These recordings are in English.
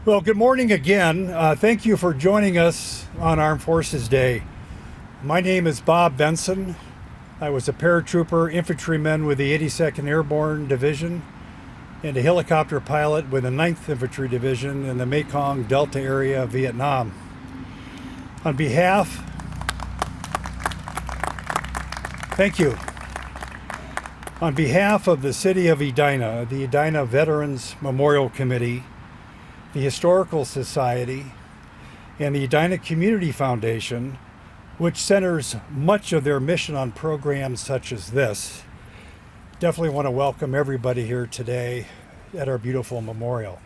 Well, good morning again. Thank you for joining us on Armed Forces Day. My name is Bob Benson. I was a paratrooper infantryman with the 82nd Airborne Division and a helicopter pilot with the 9th Infantry Division in the Mekong Delta area of Vietnam. Thank you. On behalf of the City of Edina, the Edina Veterans Memorial Committee, the Historical Society, and the Edina Community Foundation, which centers much of their mission on programs such as this, definitely want to welcome everybody here today at our beautiful memorial.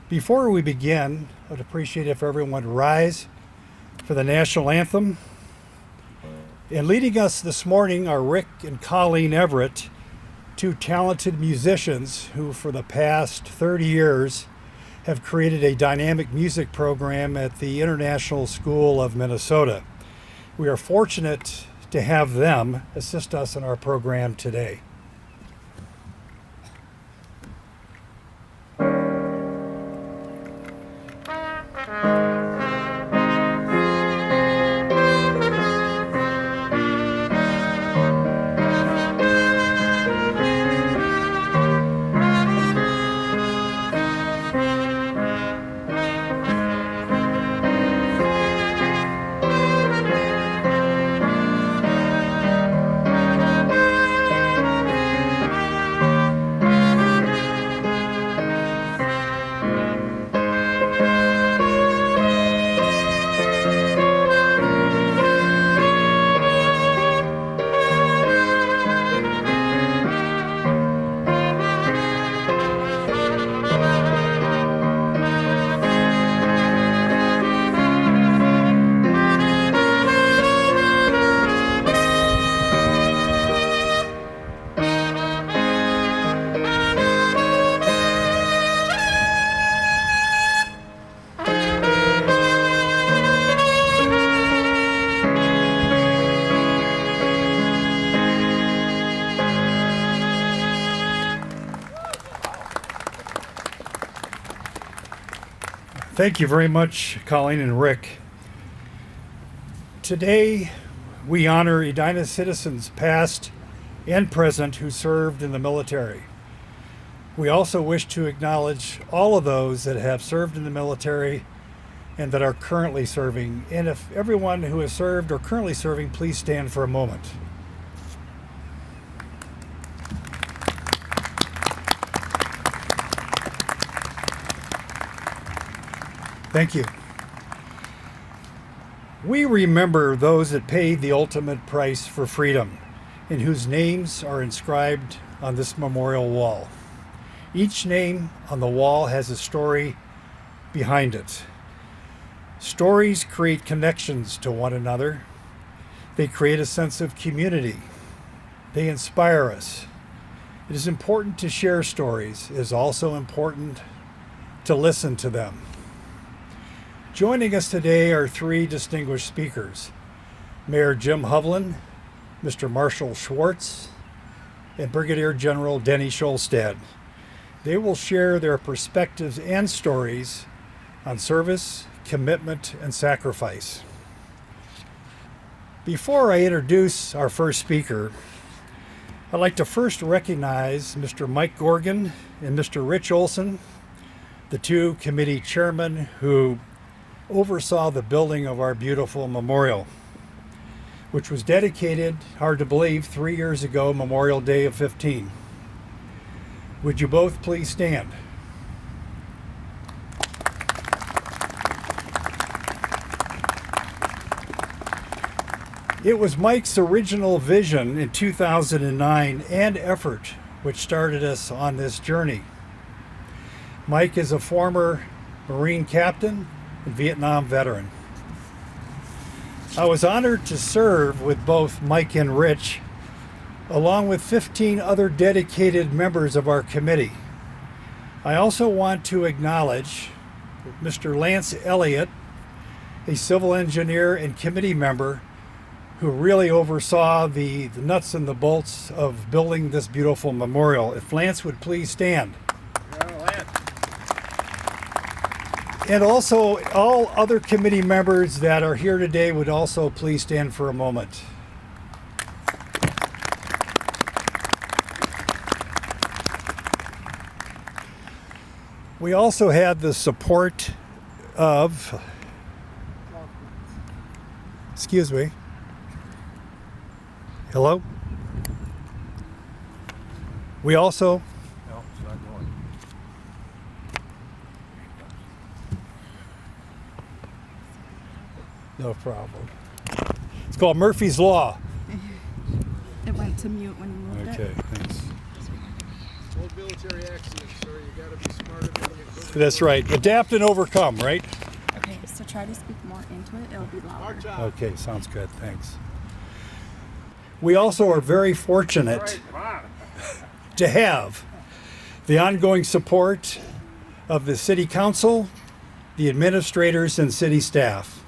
Before we begin, I'd appreciate if everyone would rise for the national anthem. And leading us this morning are Rick and Colleen Everett, two talented musicians who for the past 30 years have created a dynamic music program at the International School of Minnesota. We are fortunate to have them assist us in our program today. Thank you very much, Colleen and Rick. Today, we honor Edina citizens past and present who served in the military. We also wish to acknowledge all of those that have served in the military and that are currently serving. And if everyone who has served or currently serving, please stand for a moment. Thank you. We remember those that paid the ultimate price for freedom and whose names are inscribed on this memorial wall. Each name on the wall has a story behind it. Stories create connections to one another. They create a sense of community. They inspire us. It is important to share stories. It is also important to listen to them. Joining us today are three distinguished speakers: Mayor Jim Hovland, Mr. Marshall Schwartz, and Brigadier General Denny Scholstad. They will share their perspectives and stories on service, commitment, and sacrifice. Before I introduce our first speaker, I'd like to first recognize Mr. Mike Gorgon and Mr. Rich Olson, the two committee chairmen who oversaw the building of our beautiful memorial, which was dedicated, hard to believe, 3 years ago, Memorial Day of 15. Would you both please stand? It was Mike's original vision in 2009 and effort which started us on this journey. Mike is a former Marine captain and Vietnam veteran. I was honored to serve with both Mike and Rich, along with 15 other dedicated members of our committee. I also want to acknowledge Mr. Lance Elliott, a civil engineer and committee member who really oversaw the nuts and the bolts of building this beautiful memorial. If Lance would please stand. Yeah, Lance. And also, all other committee members that are here today would also please stand for a moment. We also had the support of, excuse me, hello? We also, No, it's not going. no problem. It's called Murphy's Law. It went to mute when you moved Okay, it. thanks. Old military accent, so you gotta be smarter than you think. That's right. Adapt and overcome, right? Okay, so try to speak more into it. It'll be louder. March out. Okay, sounds good. Thanks. We also are very fortunate to have the ongoing support of the City Council, the administrators, and city staff.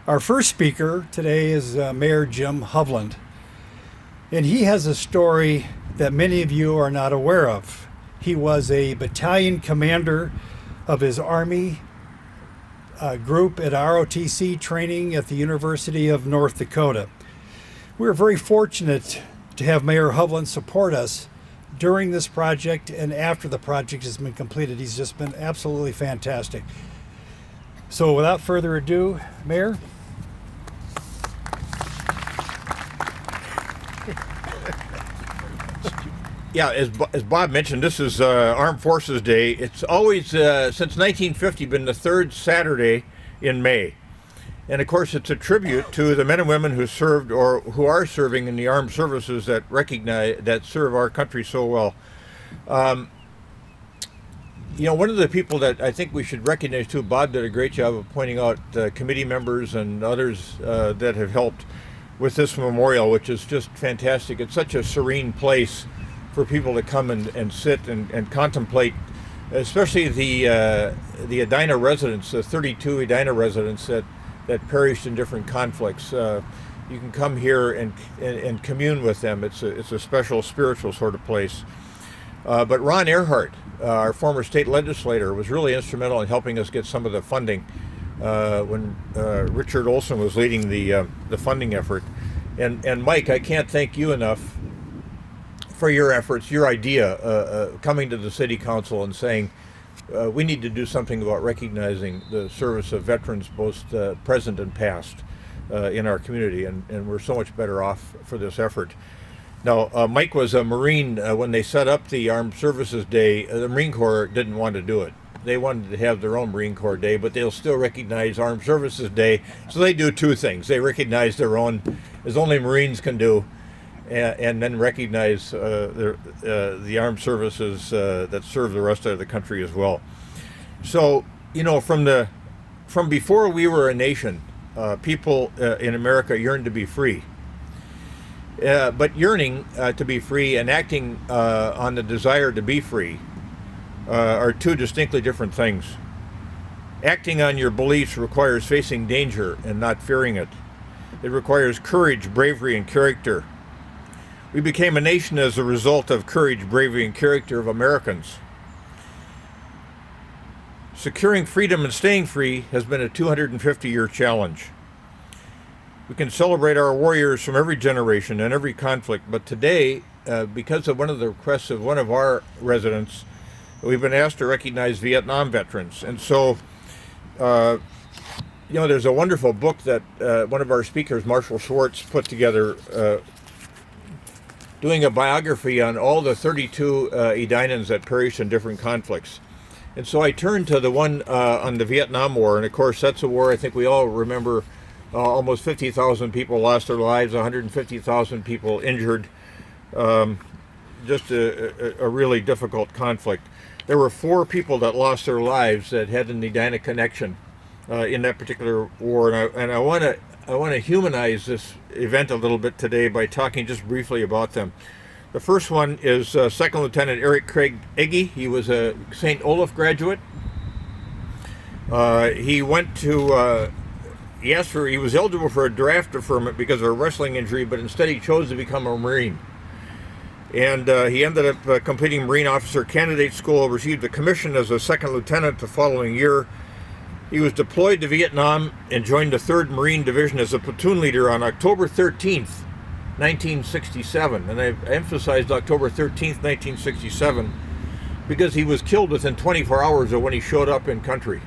Our first speaker today is Mayor Jim Hovland, and he has a story that many of you are not aware of. He was a battalion commander of his Army group at ROTC training at the University of North Dakota. We're very fortunate to have Mayor Hovland support us during this project and after the project has been completed. He's just been absolutely fantastic. So without further ado, Mayor. Yeah, as Bob mentioned, this is Armed Forces Day. It's always, since 1950, been the third Saturday in May. And of course, it's a tribute to the men and women who served or who are serving in the armed services that serve our country so well. You know, one of the people that I think we should recognize too, Bob did a great job of pointing out committee members and others that have helped with this memorial, which is just fantastic. It's such a serene place for people to come and sit and contemplate, especially the Edina residents, the 32 Edina residents that perished in different conflicts. You can come here and commune with them. It's a special spiritual sort of place. But Ron Earhart, our former state legislator, was really instrumental in helping us get some of the funding when Richard Olson was leading the funding effort. And Mike, I can't thank you enough for your efforts, your idea, coming to the city council and saying, we need to do something about recognizing the service of veterans, both present and past, in our community, and we're so much better off for this effort. Now, Mike was a Marine when they set up the Armed Services Day. The Marine Corps didn't want to do it. They wanted to have their own Marine Corps Day, but they'll still recognize Armed Services Day. So they do two things. They recognize their own, as only Marines can do, and then recognize the armed services that serve the rest of the country as well. So, you know, from before we were a nation, people in America yearned to be free. But yearning to be free and acting on the desire to be free are two distinctly different things. Acting on your beliefs requires facing danger and not fearing it. It requires courage, bravery, and character. We became a nation as a result of courage, bravery, and character of Americans. Securing freedom and staying free has been a 250-year challenge. We can celebrate our warriors from every generation and every conflict, but today, because of one of the requests of one of our residents, we've been asked to recognize Vietnam veterans. And so, you know, there's a wonderful book that one of our speakers, Marshall Schwartz, put together, doing a biography on all the 32 Edinans that perished in different conflicts. And so I turned to the one on the Vietnam War, and of course that's a war I think we all remember. Almost 50,000 people lost their lives, 150,000 people injured. Just a really difficult conflict. There were 4 people that lost their lives that had an Edina connection in that particular war, and I want to humanize this event a little bit today by talking just briefly about them. The first one is Second Lieutenant Eric Craig Egge. He was a St. Olaf graduate. He went to he was eligible for a draft deferment because of a wrestling injury, but instead he chose to become a Marine. And he ended up completing Marine Officer Candidate School, received a commission as a second lieutenant the following year. He was deployed to Vietnam and joined the 3rd Marine Division as a platoon leader on October 13th, 1967. And I emphasized October 13th, 1967, because he was killed within 24 hours of when he showed up in country.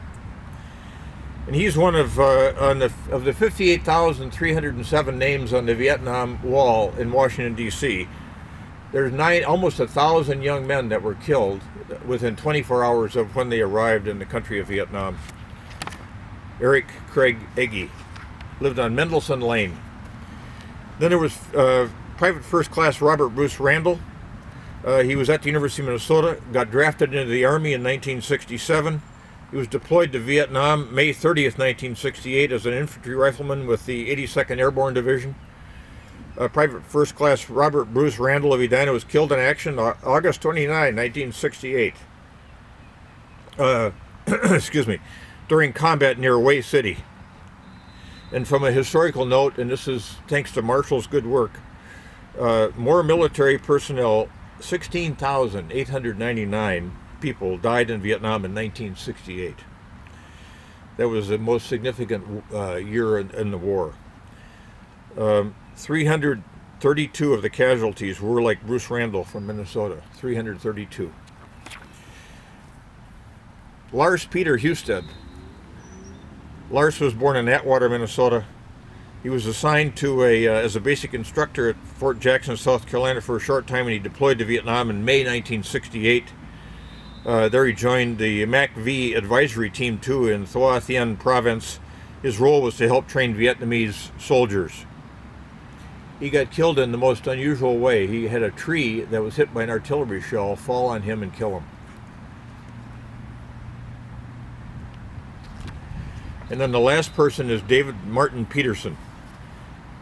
And he's one of the 58,307 names on the Vietnam Wall in Washington, D.C., there's almost 1,000 young men that were killed within 24 hours of when they arrived in the country of Vietnam. Eric Craig Egge lived on Mendelssohn Lane. Then there was Private First Class Robert Bruce Randall. He was at the University of Minnesota, got drafted into the Army in 1967. He was deployed to Vietnam May 30th, 1968 as an infantry rifleman with the 82nd Airborne Division. Private First Class Robert Bruce Randall of Edina was killed in action August 29, 1968. Excuse me, during combat near Hue City. And from a historical note, and this is thanks to Marshall's good work, more military personnel, 16,899 people died in Vietnam in 1968. That was the most significant year in the war. 332 of the casualties were like Bruce Randall from Minnesota, 332. Lars Peter Husted. Lars was born in Atwater, Minnesota. He was assigned to as a basic instructor at Fort Jackson, South Carolina for a short time, and he deployed to Vietnam in May 1968. There he joined the MAC-V Advisory Team 2 in Thua Thien Province. His role was to help train Vietnamese soldiers. He got killed in the most unusual way. He had a tree that was hit by an artillery shell fall on him and kill him. And then the last person is David Martin Peterson.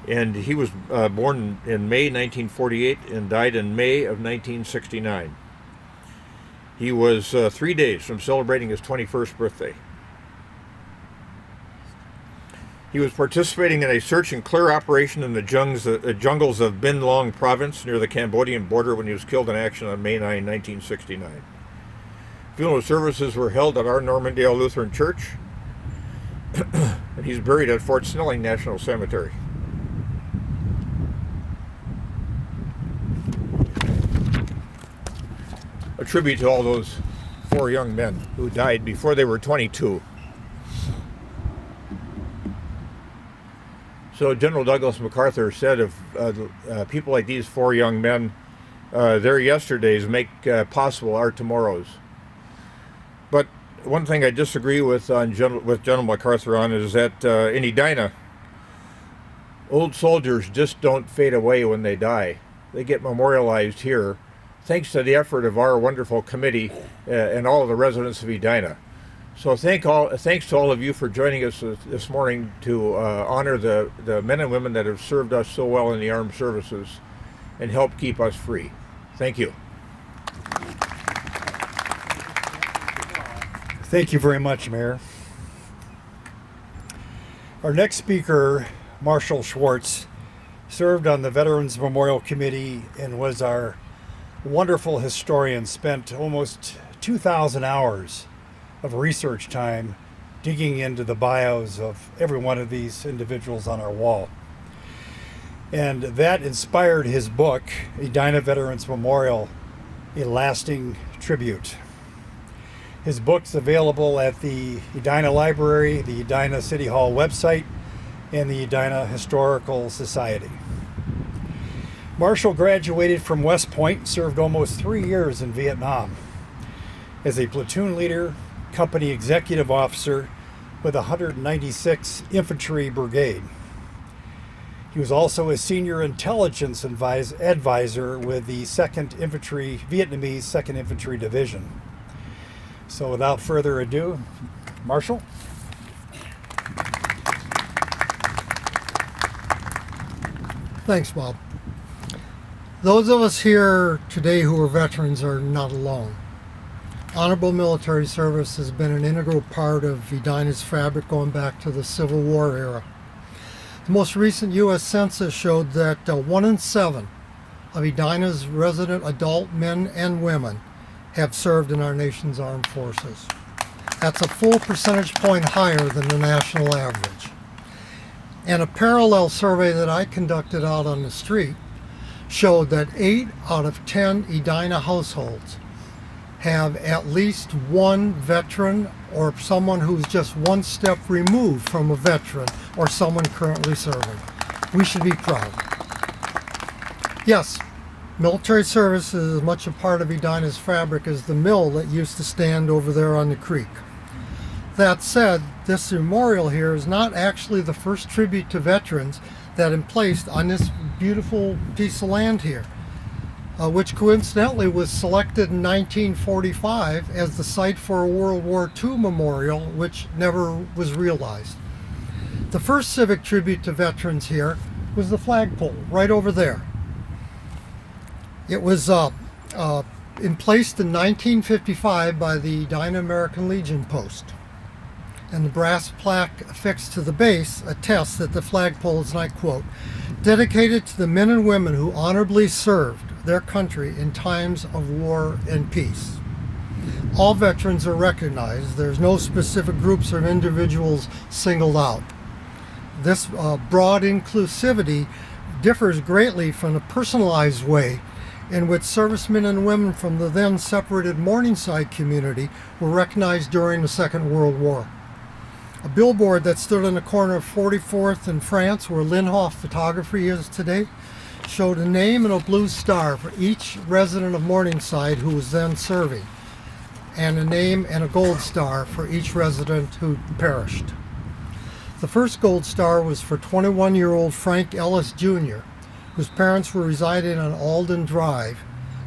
And he was born in May 1948 and died in May of 1969. He was 3 days from celebrating his 21st birthday. He was participating in a search and clear operation in the jungles of Bin Long Province near the Cambodian border when he was killed in action on May 9, 1969. Funeral services were held at our Normandale Lutheran Church, and he's buried at Fort Snelling National Cemetery. A tribute to all those 4 young men who died before they were 22. So General Douglas MacArthur said of people like these 4 young men, their yesterdays make possible our tomorrows. But one thing I disagree with General MacArthur on is that in Edina, old soldiers just don't fade away when they die. They get memorialized here, thanks to the effort of our wonderful committee and all of the residents of Edina. So thanks to all of you for joining us this morning to honor the men and women that have served us so well in the armed services and help keep us free. Thank you. Thank you very much, Mayor. Our next speaker, Marshall Schwartz, served on the Veterans Memorial Committee and was our wonderful historian, spent almost 2,000 hours of research time digging into the bios of every one of these individuals on our wall. And that inspired his book, Edina Veterans Memorial, A Lasting Tribute. His book's available at the Edina Library, the Edina City Hall website, and the Edina Historical Society. Marshall graduated from West Point, served almost 3 years in Vietnam as a platoon leader, company executive officer with 196 Infantry Brigade. He was also a senior intelligence advisor with the Vietnamese 2nd Infantry Division. So without further ado, Marshall. Thanks, Bob. Those of us here today who are veterans are not alone. Honorable military service has been an integral part of Edina's fabric going back to the Civil War era. The most recent U.S. Census showed that 1 in 7 of Edina's resident adult men and women have served in our nation's armed forces. That's a full percentage point higher than the national average. And a parallel survey that I conducted out on the street showed that 8 out of 10 Edina households have at least one veteran or someone who's just one step removed from a veteran or someone currently serving. We should be proud. Yes, military service is as much a part of Edina's fabric as the mill that used to stand over there on the creek. That said, this memorial here is not actually the first tribute to veterans that is placed on this beautiful piece of land here, which coincidentally was selected in 1945 as the site for a World War II memorial, which never was realized. The first civic tribute to veterans here was the flagpole right over there. It was placed in 1955 by the Edina American Legion post. And the brass plaque affixed to the base attests that the flagpole is, and I quote, dedicated to the men and women who honorably served their country in times of war and peace. All veterans are recognized. There's no specific groups or individuals singled out. This broad inclusivity differs greatly from the personalized way in which servicemen and women from the then separated Morningside community were recognized during the Second World War. A billboard that stood on the corner of 44th and France, where Linhof Photography is today, showed a name and a blue star for each resident of Morningside who was then serving, and a name and a gold star for each resident who perished. The first gold star was for 21-year-old Frank Ellis Jr., whose parents were residing on Alden Drive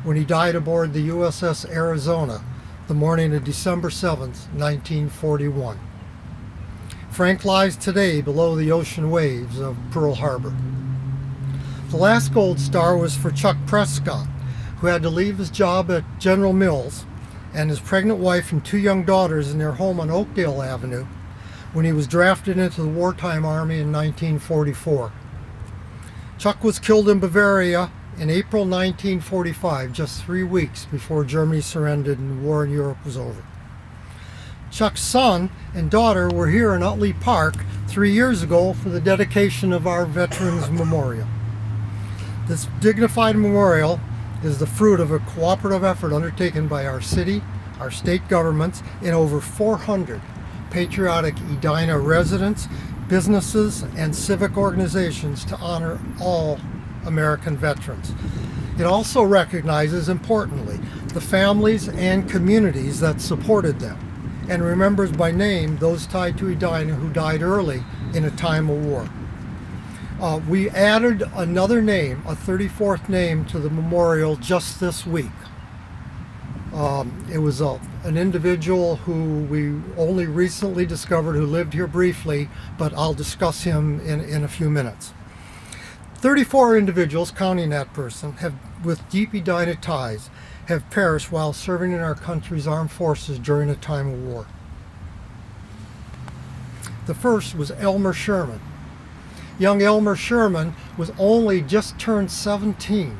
when he died aboard the USS Arizona the morning of December 7th, 1941. Frank lies today below the ocean waves of Pearl Harbor. The last gold star was for Chuck Prescott, who had to leave his job at General Mills and his pregnant wife and 2 young daughters in their home on Oakdale Avenue when he was drafted into the wartime army in 1944. Chuck was killed in Bavaria in April 1945, just 3 weeks before Germany surrendered and the war in Europe was over. Chuck's son and daughter were here in Utley Park 3 years ago for the dedication of our Veterans Memorial. This dignified memorial is the fruit of a cooperative effort undertaken by our city, our state governments, and over 400 patriotic Edina residents, businesses, and civic organizations to honor all American veterans. It also recognizes, importantly, the families and communities that supported them, and remembers by name those tied to Edina who died early in a time of war. We added another name, a 34th name, to the memorial just this week. It was an individual who we only recently discovered who lived here briefly, but I'll discuss him in a few minutes. 34 individuals, counting that person, with deep Edina ties, have perished while serving in our country's armed forces during a time of war. The first was Elmer Sherman. Young Elmer Sherman was only just turned 17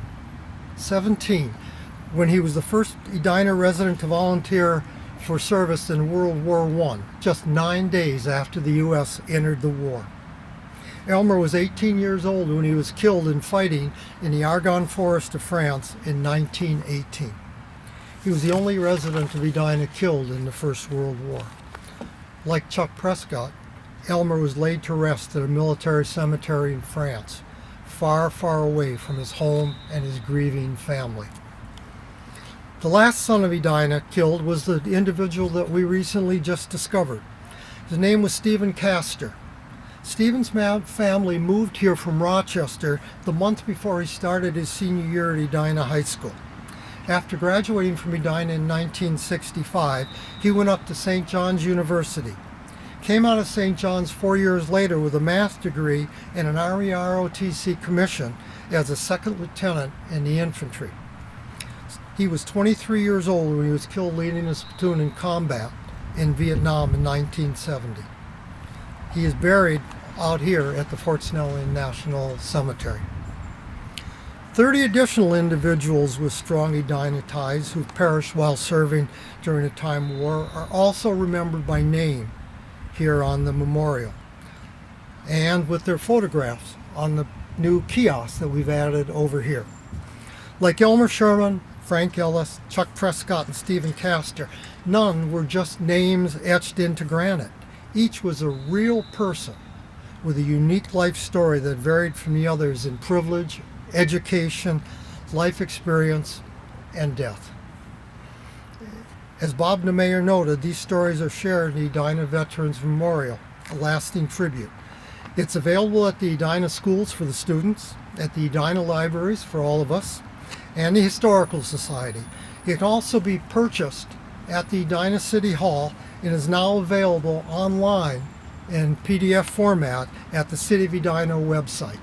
when he was the first Edina resident to volunteer for service in World War I, just 9 days after the U.S. entered the war. Elmer was 18 years old when he was killed in fighting in the Argonne Forest of France in 1918. He was the only resident of Edina killed in the First World War. Like Chuck Prescott, Elmer was laid to rest at a military cemetery in France, far, far away from his home and his grieving family. The last son of Edina killed was the individual that we recently just discovered. His name was Stephen Castor. Stephen's family moved here from Rochester the month before he started his senior year at Edina High School. After graduating from Edina in 1965, he went up to St. John's University. Came out of St. John's 4 years later with a math degree and an Army ROTC commission as a second lieutenant in the infantry. He was 23 years old when he was killed leading his platoon in combat in Vietnam in 1970. He is buried out here at the Fort Snelling National Cemetery. 30 additional individuals with strong Edina ties who perished while serving during the time of war are also remembered by name here on the memorial, and with their photographs on the new kiosk that we've added over here. Like Elmer Sherman, Frank Ellis, Chuck Prescott, and Stephen Castor, none were just names etched into granite. Each was a real person with a unique life story that varied from the others in privilege, education, life experience, and death. As Bob the Mayor noted, these stories are shared in the Edina Veterans Memorial, a lasting tribute. It's available at the Edina schools for the students, at the Edina libraries for all of us, and the Historical Society. It can also be purchased at the Edina City Hall and is now available online in PDF format at the City of Edina website.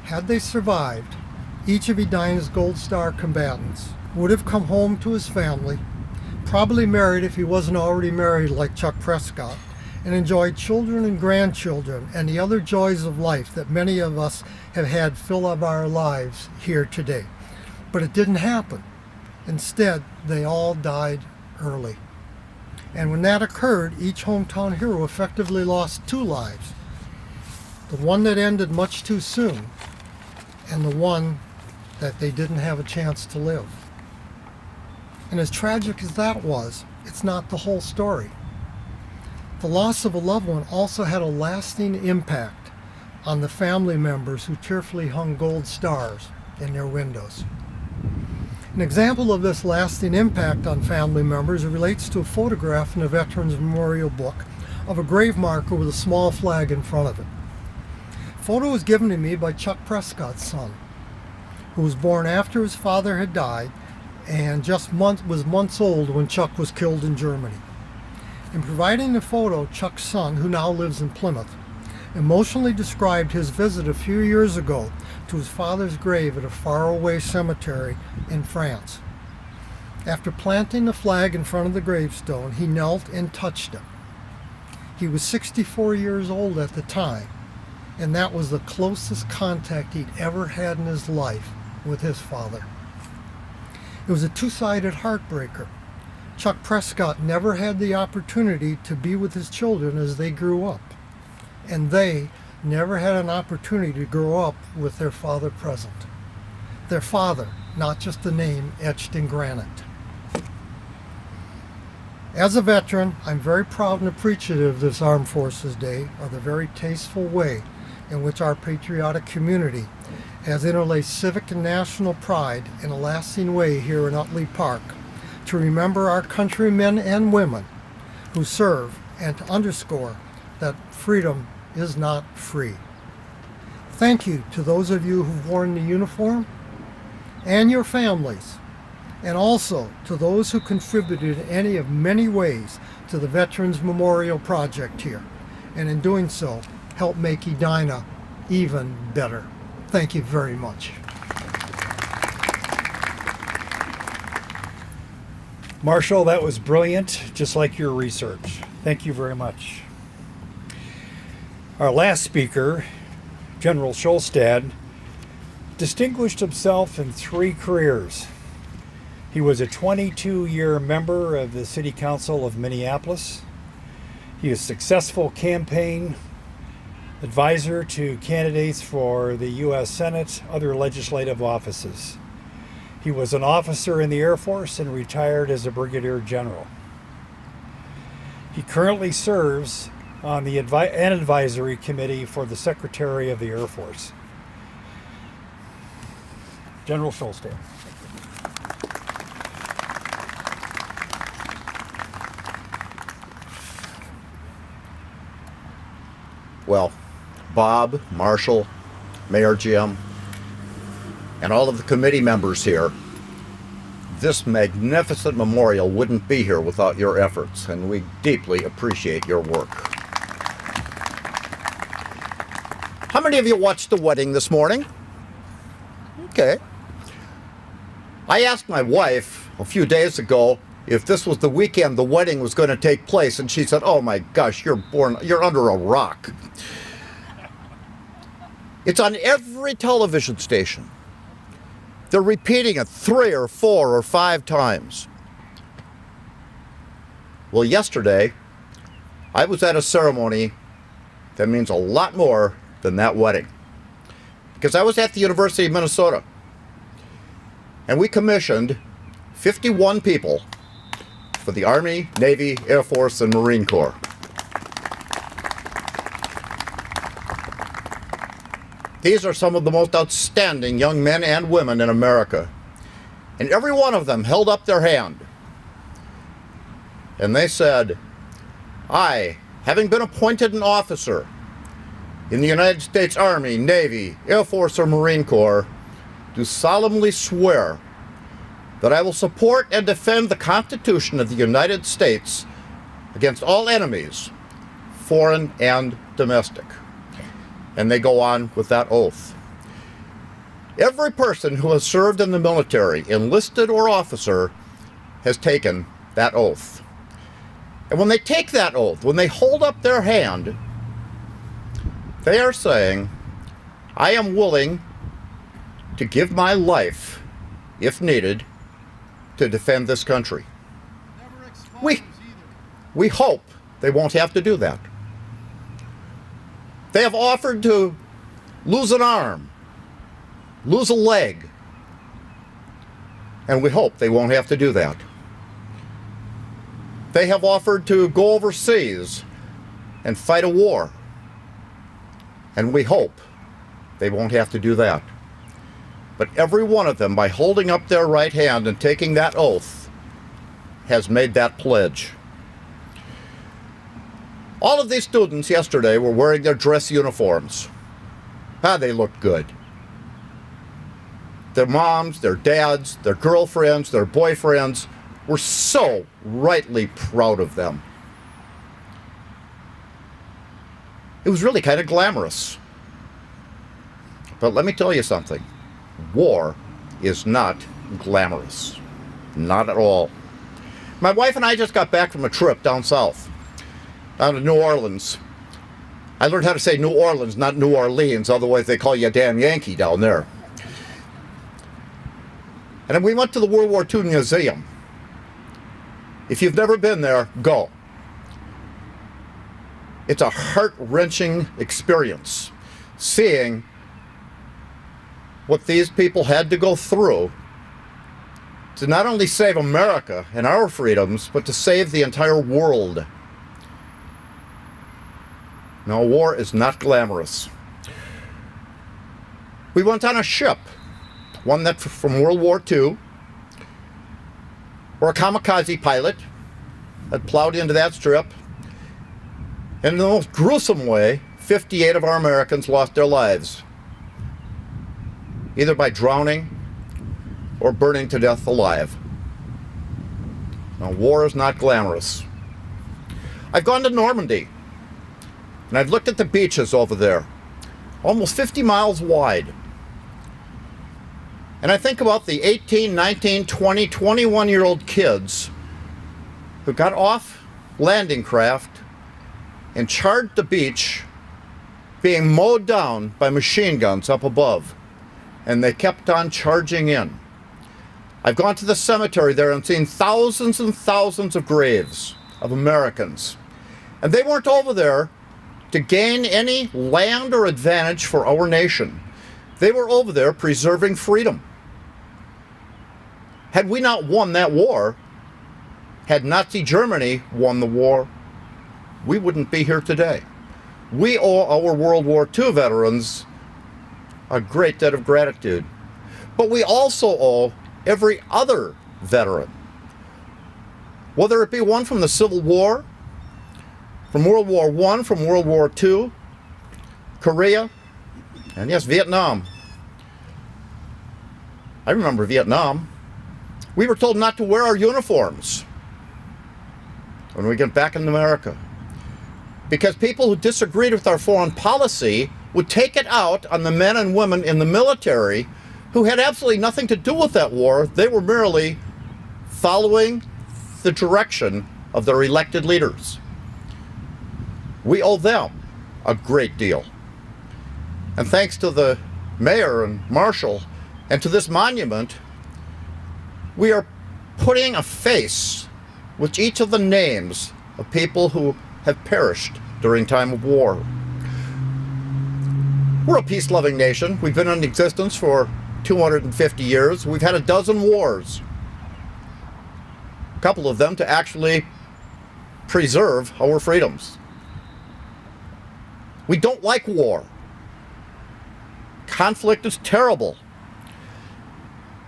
Had they survived, each of Edina's Gold Star combatants would have come home to his family, probably married if he wasn't already married like Chuck Prescott, and enjoyed children and grandchildren and the other joys of life that many of us have had fill up our lives here today. But it didn't happen. Instead, they all died early. And when that occurred, each hometown hero effectively lost two lives. The one that ended much too soon, and the one that they didn't have a chance to live. And as tragic as that was, it's not the whole story. The loss of a loved one also had a lasting impact on the family members who tearfully hung gold stars in their windows. An example of this lasting impact on family members relates to a photograph in the Veterans Memorial book of a grave marker with a small flag in front of it. The photo was given to me by Chuck Prescott's son, who was born after his father had died and was months old when Chuck was killed in Germany. In providing the photo, Chuck's son, who now lives in Plymouth, emotionally described his visit a few years ago to his father's grave at a faraway cemetery in France. After planting the flag in front of the gravestone, he knelt and touched it. He was 64 years old at the time, and that was the closest contact he'd ever had in his life with his father. It was a two-sided heartbreaker. Chuck Prescott never had the opportunity to be with his children as they grew up, and they never had an opportunity to grow up with their father present. Their father, not just a name etched in granite. As a veteran, I'm very proud and appreciative of this Armed Forces Day, of the very tasteful way in which our patriotic community has interlaced civic and national pride in a lasting way here in Utley Park, to remember our countrymen and women who serve and to underscore that freedom is not free. Thank you to those of you who've worn the uniform and your families, and also to those who contributed in any of many ways to the Veterans Memorial Project here, and in doing so, help make Edina even better. Thank you very much. Marshall, that was brilliant, just like your research. Thank you very much. Our last speaker, General Scholstad, distinguished himself in 3 careers. He was a 22-year member of the City Council of Minneapolis. He was a successful campaign advisor to candidates for the U.S. Senate, other legislative offices. He was an officer in the Air Force and retired as a brigadier general. He currently serves on the an advisory committee for the Secretary of the Air Force. General Scholstad. Well, Bob, Marshall, Mayor Jim, and all of the committee members here, this magnificent memorial wouldn't be here without your efforts, and we deeply appreciate your work. How many of you watched the wedding this morning? Okay. I asked my wife a few days ago if this was the weekend the wedding was going to take place, and she said, "Oh my gosh, you're under a rock." It's on every television station. They're repeating it 3 or 4 or 5 times. Well, yesterday, I was at a ceremony that means a lot more than that wedding. Because I was at the University of Minnesota, and we commissioned 51 people for the Army, Navy, Air Force, and Marine Corps. These are some of the most outstanding young men and women in America. And every one of them held up their hand. And they said, I, having been appointed an officer in the United States Army, Navy, Air Force, or Marine Corps, do solemnly swear that I will support and defend the Constitution of the United States against all enemies, foreign and domestic. And they go on with that oath. Every person who has served in the military, enlisted or officer, has taken that oath. And when they take that oath, when they hold up their hand, they are saying, I am willing to give my life, if needed, to defend this country. Never expires either. We hope they won't have to do that. They have offered to lose an arm, lose a leg, and we hope they won't have to do that. They have offered to go overseas and fight a war, and we hope they won't have to do that. But every one of them, by holding up their right hand and taking that oath, has made that pledge. All of these students yesterday were wearing their dress uniforms. They looked good. Their moms, their dads, their girlfriends, their boyfriends were so rightly proud of them. It was really kind of glamorous. But let me tell you something. War is not glamorous. Not at all. My wife and I just got back from a trip down south, down to New Orleans. I learned how to say New Orleans, not New Orleans, otherwise they call you a damn Yankee down there. And then we went to the World War II Museum. If you've never been there, go. It's a heart-wrenching experience, seeing what these people had to go through to not only save America and our freedoms, but to save the entire world. No, war is not glamorous. We went on a ship, one that from World War II, where a kamikaze pilot had plowed into that strip, and in the most gruesome way, 58 of our Americans lost their lives, either by drowning or burning to death alive. Now, war is not glamorous. I've gone to Normandy, and I've looked at the beaches over there, almost 50 miles wide. And I think about the 18, 19, 20, 21-year-old kids who got off landing craft and charged the beach, being mowed down by machine guns up above. And they kept on charging in. I've gone to the cemetery there and seen thousands and thousands of graves of Americans. And they weren't over there to gain any land or advantage for our nation. They were over there preserving freedom. Had we not won that war, had Nazi Germany won the war, we wouldn't be here today. We owe our World War II veterans a great debt of gratitude. But we also owe every other veteran, whether it be one from the Civil War, from World War I, from World War II, Korea, and yes, Vietnam. I remember Vietnam. We were told not to wear our uniforms when we get back in America, because people who disagreed with our foreign policy would take it out on the men and women in the military who had absolutely nothing to do with that war. They were merely following the direction of their elected leaders. We owe them a great deal. and thanks to the mayor and marshal and to this monument, we are putting a face with each of the names of people who have perished during time of war. We're a peace-loving nation. We've been in existence for 250 years. We've had a dozen wars. A couple of them to actually preserve our freedoms. We don't like war. Conflict is terrible.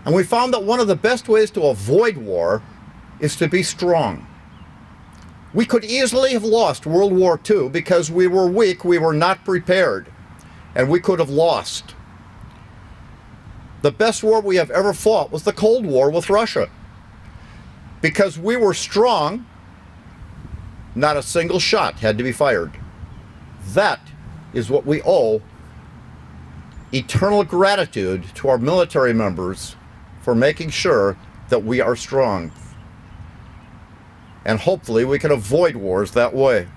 And we found that one of the best ways to avoid war is to be strong. We could easily have lost World War II because we were weak, we were not prepared, and we could have lost. The best war we have ever fought was the Cold War with Russia. Because we were strong, not a single shot had to be fired. That is what we owe eternal gratitude to our military members for making sure that we are strong. And hopefully we can avoid wars that way.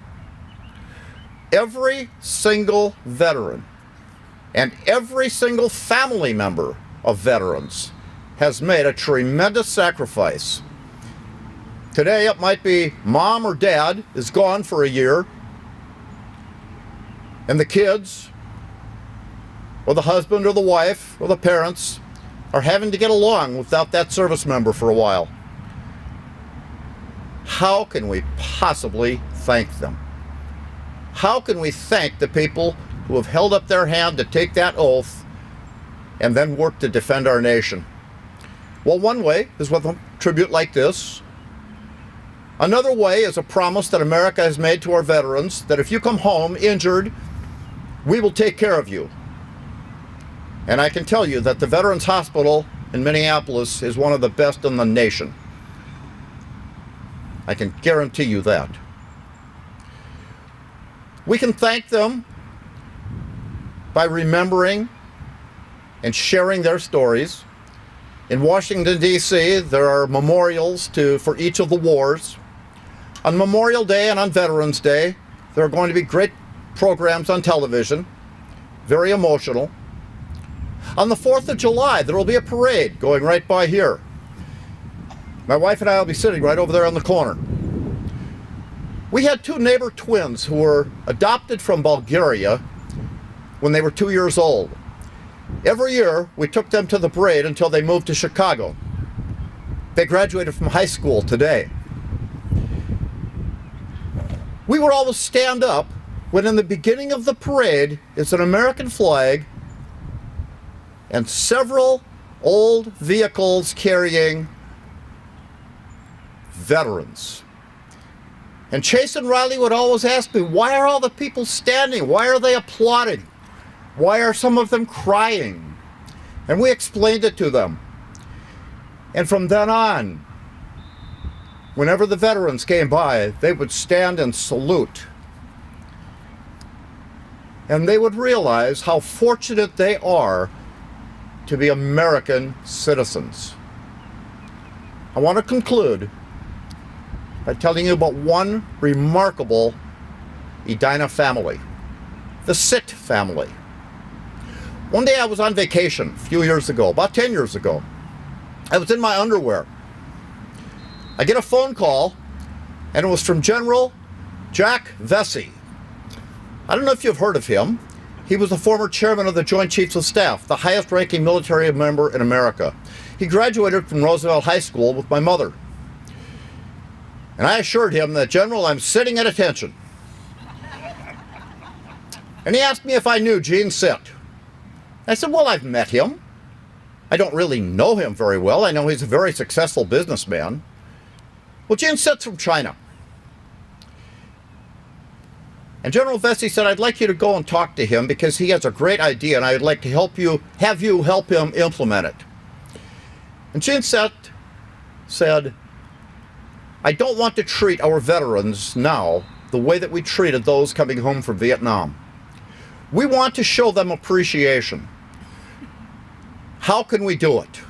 Every single veteran and every single family member of veterans has made a tremendous sacrifice. Today it might be mom or dad is gone for a year, and the kids, or the husband or the wife or the parents are having to get along without that service member for a while. How can we possibly thank them? How can we thank the people who have held up their hand to take that oath and then work to defend our nation? Well, one way is with a tribute like this. Another way is a promise that America has made to our veterans that if you come home injured, we will take care of you. And I can tell you that the Veterans Hospital in Minneapolis is one of the best in the nation. I can guarantee you that. We can thank them by remembering and sharing their stories. In Washington, D.C., there are memorials for each of the wars. On Memorial Day and on Veterans Day, there are going to be great programs on television, very emotional. On the 4th of July, there will be a parade going right by here. My wife and I will be sitting right over there in the corner. We had two neighbor twins who were adopted from Bulgaria when they were 2 years old. Every year, we took them to the parade until they moved to Chicago. They graduated from high school today. We would always stand up when in the beginning of the parade is an American flag and several old vehicles carrying veterans. And Chase and Riley would always ask me, why are all the people standing? Why are they applauding? Why are some of them crying? And we explained it to them. And from then on, whenever the veterans came by, they would stand and salute. And they would realize how fortunate they are to be American citizens. I want to conclude by telling you about one remarkable Edina family, the Sitt family. One day I was on vacation a few years ago, about 10 years ago. I was in my underwear. I get a phone call, and it was from General Jack Vesey. I don't know if you've heard of him. He was the former chairman of the Joint Chiefs of Staff, the highest ranking military member in America. He graduated from Roosevelt High School with my mother. And I assured him that, General, I'm sitting at attention. And he asked me if I knew Gene Sitt. I said, well, I've met him. I don't really know him very well. I know he's a very successful businessman. Well, Gene Sitt's from China. And General Vesey said, I'd like you to go and talk to him because he has a great idea and I'd like to have you help him implement it. And Gene Sitt said, I don't want to treat our veterans now the way that we treated those coming home from Vietnam. We want to show them appreciation. How can we do it?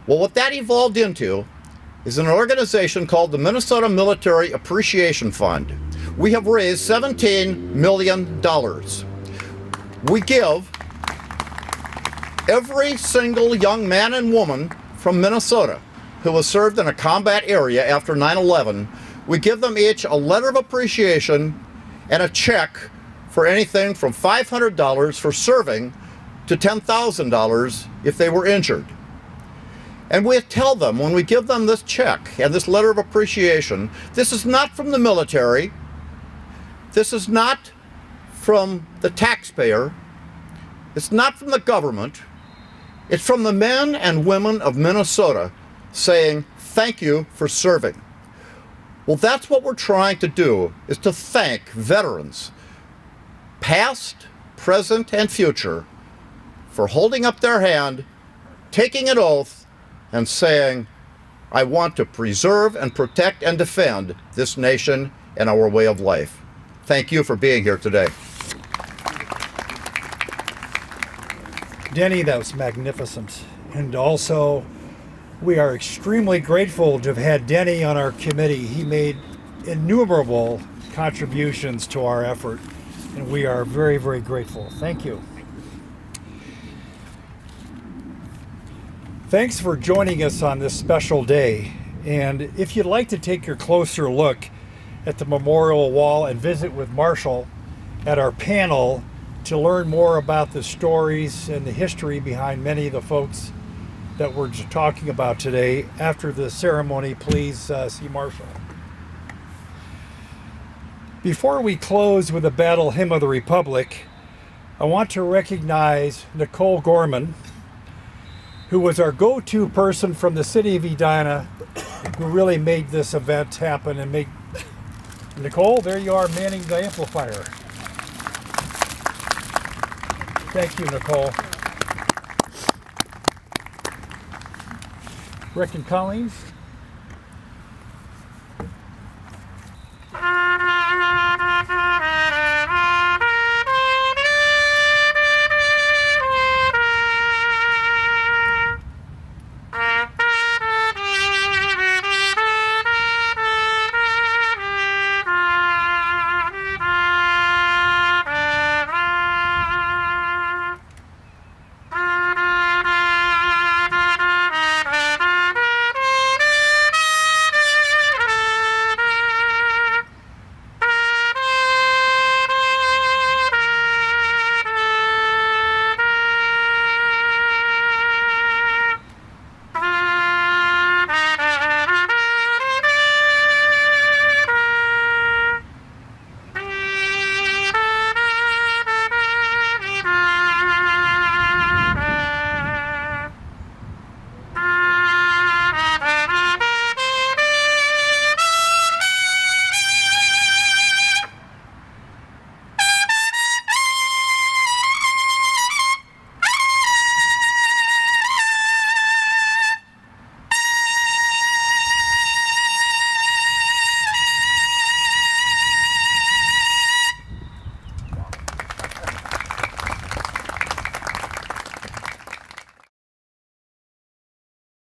Well, what that evolved into is an organization called the Minnesota Military Appreciation Fund. We have raised $17 million. we give every single young man and woman from Minnesota who was served in a combat area after 9/11, we give them each a letter of appreciation and a check for anything from $500 for serving to $10,000 if they were injured. And we tell them, when we give them this check and this letter of appreciation, this is not from the military, this is not from the taxpayer, it's not from the government, it's from the men and women of Minnesota saying, thank you for serving. Well, that's what we're trying to do, is to thank veterans, past, present, and future, for holding up their hand, taking an oath, and saying, I want to preserve and protect and defend this nation and our way of life. Thank you for being here today. Denny, that was magnificent. And also, we are extremely grateful to have had Denny on our committee. He made innumerable contributions to our effort, and we are very, very grateful. Thank you. Thanks for joining us on this special day. And if you'd like to take a closer look at the memorial wall and visit with Marshall at our panel to learn more about the stories and the history behind many of the folks that we're talking about today, after the ceremony, please see Marshall. Before we close with the Battle Hymn of the Republic, I want to recognize Nicole Gorman, who was our go-to person from the city of Edina, who really made this event happen and make. Nicole, there you are, manning the amplifier. Thank you, Nicole. Rick and Collins.